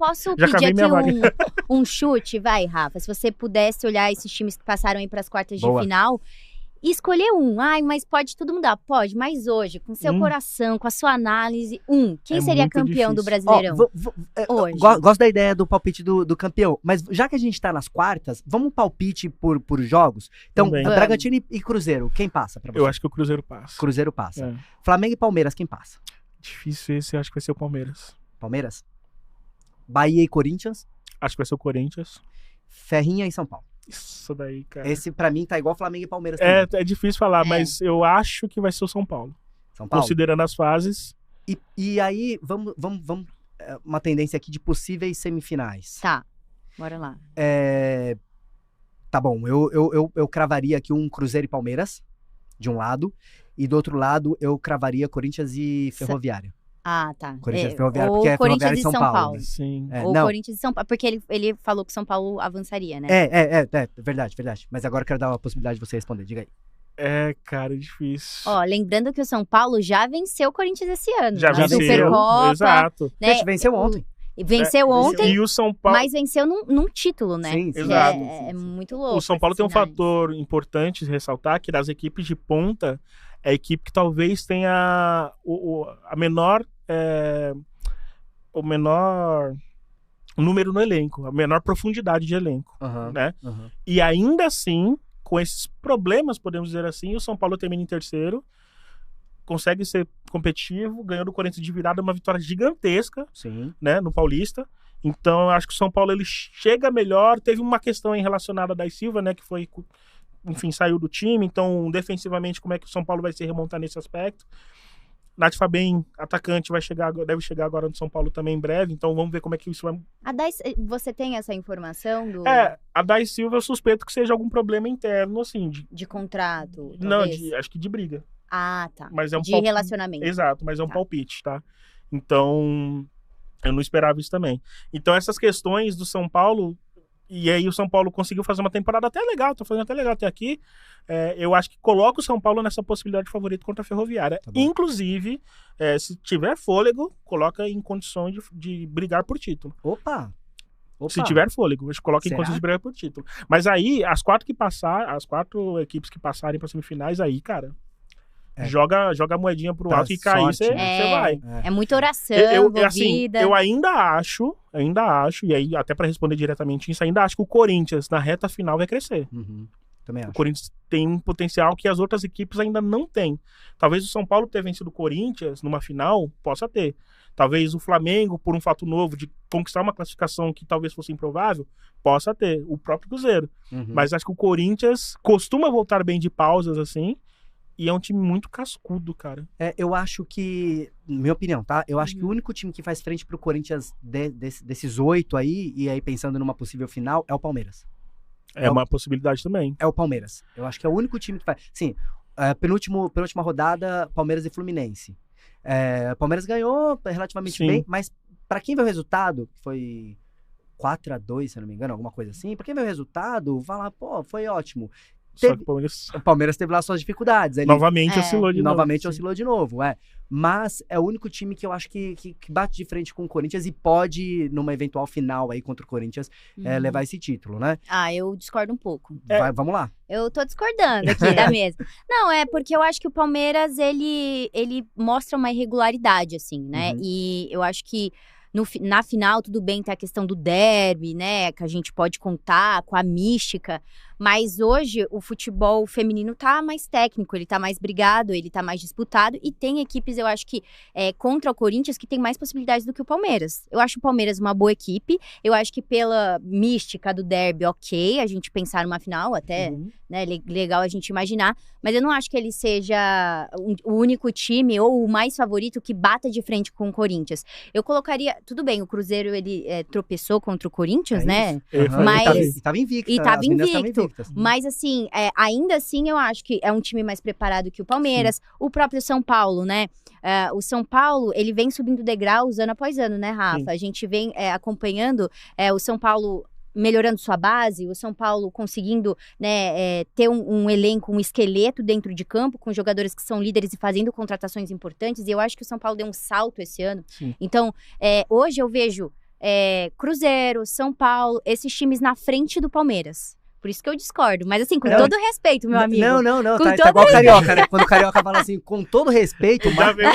posso Já pedir cavei minha aqui vaga. um chute? Vai, Rafa. Se você pudesse olhar esses times que passaram aí para as quartas Boa. de final e escolher um. Ai, mas pode tudo mudar. Pode, mas hoje, com seu coração, com a sua análise, quem É seria muito campeão do difícil. Brasileirão? Hoje. Hoje. Gosto da ideia do palpite do campeão, mas já que a gente tá nas quartas, vamos palpite por jogos? Então, Também. Bragantino e Cruzeiro, quem passa pra você? Eu acho que o Cruzeiro passa. Cruzeiro passa. É. Flamengo e Palmeiras, quem passa? Difícil esse, acho que vai ser o Palmeiras. Palmeiras? Bahia e Corinthians? Acho que vai ser o Corinthians. Ferrinha e São Paulo. Isso daí, cara. Esse, pra mim, tá igual Flamengo e Palmeiras também. É difícil falar, mas eu acho que vai ser o São Paulo. São Paulo? Considerando as fases. E aí, vamos uma tendência aqui de possíveis semifinais. Tá, bora lá. Tá bom, eu cravaria aqui um Cruzeiro e Palmeiras, de um lado, e do outro lado eu cravaria Corinthians e Ferroviária. Ah, tá. Corinthians e Ferroviária, ou porque é Corinthians Ferroviária e e São Paulo. Né? Sim. Ou não. Corinthians e São Paulo, porque ele falou que São Paulo avançaria, né? Verdade. Mas agora eu quero dar uma possibilidade de você responder, diga aí. Cara, é difícil. Ó, lembrando que o São Paulo já venceu o Corinthians esse ano. Já na venceu, Supercopa, exato. né? Gente, venceu ontem. Venceu ontem, E o São Paulo... mas venceu num título, né? Sim, Exato. É muito louco. O São Paulo tem um esses cenários. fator importante de ressaltar, que das equipes de ponta, é a equipe que talvez tenha a menor... o menor número no elenco, a menor profundidade de elenco, né? E ainda assim, com esses problemas, podemos dizer assim, o São Paulo termina em terceiro, consegue ser competitivo, ganhou do Corinthians de virada, uma vitória gigantesca, Sim. né, no Paulista. Então, eu acho que o São Paulo ele chega melhor. Teve uma questão aí relacionada a Dai Silva, né, que foi, enfim, saiu do time. Então, defensivamente, como é que o São Paulo vai se remontar nesse aspecto? Nath Fabem, atacante, deve chegar agora no São Paulo também em breve. Então, vamos ver como é que isso vai... Você tem essa informação do... A Dai Silva eu suspeito que seja algum problema interno, assim, de contrato, Não, talvez? acho que de briga. Ah, tá. Mas é um de palpite. relacionamento. Exato, mas é um Tá. palpite, tá? Então, eu não esperava isso também. Então, essas questões do São Paulo, e aí o São Paulo conseguiu fazer uma temporada até legal, tá fazendo até legal até aqui, eu acho que coloca o São Paulo nessa possibilidade de favorito contra a Ferroviária. Tá bom. Inclusive, se tiver fôlego, coloca em condições de brigar por título. Opa! Se tiver fôlego, coloca em Será? condições de brigar por título. Mas aí, as quatro equipes que passarem para semifinais, aí, cara, joga a moedinha pro Pra alto e cair, sorte, você né? vai. É muita oração Assim, envolvida. eu ainda acho, e aí até para responder diretamente isso, ainda acho que o Corinthians, na reta final, vai crescer. Também O acho. Corinthians tem um potencial que as outras equipes ainda não têm. Talvez o São Paulo ter vencido o Corinthians numa final, possa ter. Talvez o Flamengo, por um fato novo de conquistar uma classificação que talvez fosse improvável, possa ter. O próprio Cruzeiro. Mas acho que o Corinthians costuma voltar bem de pausas, assim, e é um time muito cascudo, cara. Eu acho que, minha opinião, tá? Eu acho que o único time que faz frente pro Corinthians desses 8 aí, e aí pensando numa possível final, é o Palmeiras. É uma possibilidade também. É o Palmeiras. Eu acho que é o único time que faz. Sim, penúltima rodada, Palmeiras e Fluminense. Palmeiras ganhou relativamente Sim. bem, mas pra quem vê o resultado, que foi 4-2, se eu não me engano, alguma coisa assim, pra quem vê o resultado, vai lá, pô, foi ótimo. Só que o O Palmeiras teve lá suas dificuldades. Ele novamente oscilou de novo. novamente oscilou de novo, Mas é o único time que eu acho que bate de frente com o Corinthians e pode, numa eventual final aí contra o Corinthians, levar esse título, né? Eu discordo um pouco. Vamos lá. Eu tô discordando aqui da mesa. Não, é porque eu acho que o Palmeiras, ele mostra uma irregularidade, assim, né? E eu acho que na final, tudo bem, tem a questão do derby, né? Que a gente pode contar com a mística. Mas hoje, o futebol feminino tá mais técnico, ele tá mais brigado, ele tá mais disputado. E tem equipes, eu acho que, contra o Corinthians, que tem mais possibilidades do que o Palmeiras. Eu acho o Palmeiras uma boa equipe. Eu acho que pela mística do derby, ok, a gente pensar numa final, até né, legal a gente imaginar. Mas eu não acho que ele seja o único time ou o mais favorito que bata de frente com o Corinthians. Eu colocaria... Tudo bem, o Cruzeiro, ele tropeçou contra o Corinthians, né? Mas... E tava invicto. E tava invicto. invictas. Mas assim, ainda assim eu acho que é um time mais preparado que o Palmeiras. Sim. O próprio São Paulo, né? O São Paulo, ele vem subindo degraus ano após ano, né, Rafa? Sim. A gente vem acompanhando o São Paulo melhorando sua base, o São Paulo conseguindo, né, ter um elenco, um esqueleto dentro de campo, com jogadores que são líderes e fazendo contratações importantes, e eu acho que o São Paulo deu um salto esse ano. Sim. Então, hoje eu vejo Cruzeiro, São Paulo, esses times na frente do Palmeiras. Por isso que eu discordo. Mas assim, com Não, todo respeito, meu amigo. Não. Com Tá todo igual o Carioca, né? Quando o Carioca fala assim, com todo respeito, Já veio.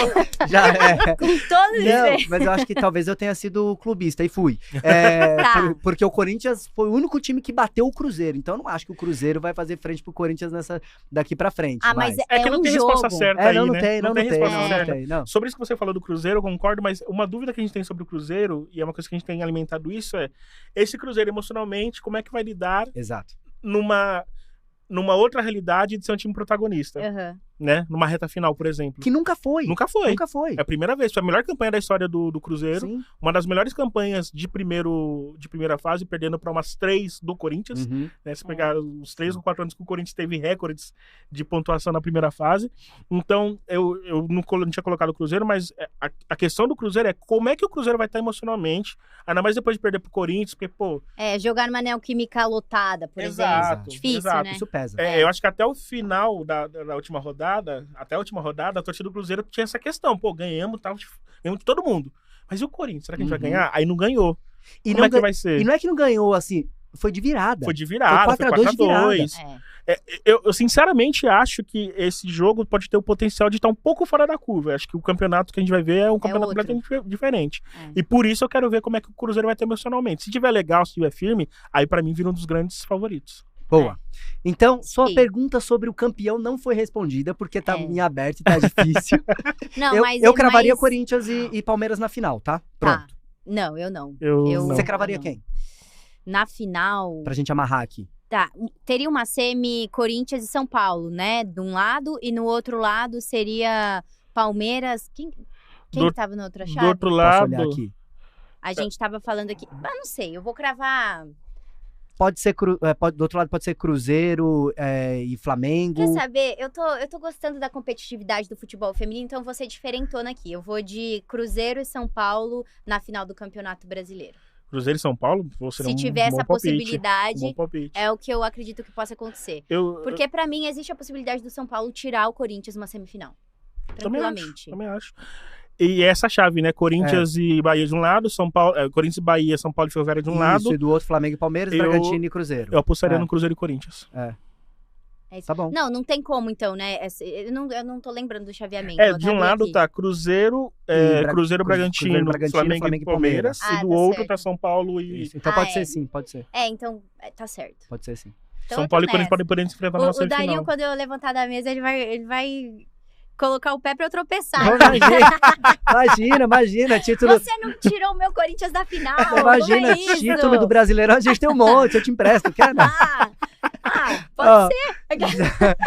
já é. Com todo respeito. Não, mas eu acho que talvez eu tenha sido clubista e fui. Tá. Porque o Corinthians foi o único time que bateu o Cruzeiro. Então eu não acho que o Cruzeiro vai fazer frente pro Corinthians daqui pra frente. Ah, mas É que não um tem jogo. resposta certa aí, não né? tem resposta certa. não. Sobre isso que você falou do Cruzeiro, eu concordo, mas uma dúvida que a gente tem sobre o Cruzeiro, e é uma coisa que a gente tem alimentado isso, esse Cruzeiro emocionalmente, como é que vai lidar Exato. numa outra realidade de ser um time protagonista, Aham. né? Numa reta final, por exemplo. Que nunca foi. Nunca foi. Nunca foi. É a primeira vez. Foi a melhor campanha da história do Cruzeiro. Sim. Uma das melhores campanhas de primeira fase, perdendo para umas 3 do Corinthians. Uhum. Né? Se pegar os 3 ou 4 anos que o Corinthians teve recordes de pontuação na primeira fase. Então, eu não tinha colocado o Cruzeiro, mas a questão do Cruzeiro é como é que o Cruzeiro vai estar emocionalmente, ainda mais depois de perder pro Corinthians, porque, pô... Jogar numa neoquímica lotada, por Exato, exemplo. Difícil, exato. né? Isso pesa. Eu acho que até o final da última rodada, a torcida do Cruzeiro tinha essa questão. Pô, ganhamos de todo mundo. Mas e o Corinthians? Será que a gente vai ganhar? Aí não ganhou. E Como não é que vai ser? E não é que não ganhou, assim, foi de virada. Foi de virada, foi 4-2 de 4-2. Eu sinceramente acho que esse jogo pode ter o potencial de estar um pouco fora da curva. Eu acho que o campeonato que a gente vai ver é um campeonato outro. completamente diferente. E por isso eu quero ver como é que o Cruzeiro vai ter emocionalmente. Se tiver legal, se tiver firme, aí pra mim vira um dos grandes favoritos. Boa. Então, sua Sim. pergunta sobre o campeão não foi respondida, porque tá em aberto e tá difícil. Não, eu cravaria Corinthians e Palmeiras na final, tá? Pronto. Tá. Não, eu não. Eu não. Você cravaria não. quem? Na final... Pra gente amarrar aqui. Tá, teria uma semi Corinthians e São Paulo, né? De um lado, e no outro lado seria Palmeiras... Quem que tava na outra chave? Do outro Posso lado... olhar aqui? A gente tava falando aqui... Ah, não sei, eu vou cravar... Pode ser, do outro lado pode ser Cruzeiro e Flamengo. Quer saber? Eu tô gostando da competitividade do futebol feminino, então eu vou ser diferentona aqui. Eu vou de Cruzeiro e São Paulo na final do Campeonato Brasileiro. Cruzeiro e São Paulo? Se tiver essa possibilidade, bom palpite. é o que eu acredito que possa acontecer. Porque pra mim existe a possibilidade do São Paulo tirar o Corinthians numa semifinal. Tranquilamente. Também acho. E essa chave, né? Corinthians e Bahia de um lado, Corinthians e Bahia, São Paulo e Ferroviária de um lado. E do outro Flamengo e Palmeiras, Bragantino e Cruzeiro. Eu apostaria no Cruzeiro e Corinthians. É isso. Tá bom. Não tem como, então, né? Eu não tô lembrando do chaveamento. De um lado tá Cruzeiro, Bragantino, Flamengo e Palmeiras. E do outro certo. tá São Paulo e... Isso. Então pode ser sim, pode ser. Então, tá certo. Pode ser sim. Então, São Paulo e Corinthians podem se enfrentar na O semifinal. Dario, quando eu levantar da mesa, ele vai colocar o pé pra eu tropeçar. Imagina, título... Você não tirou o meu Corinthians da final. Imagina, como é isso? título do Brasileirão, a gente tem um monte, eu te empresto, quer, né? Pode ser.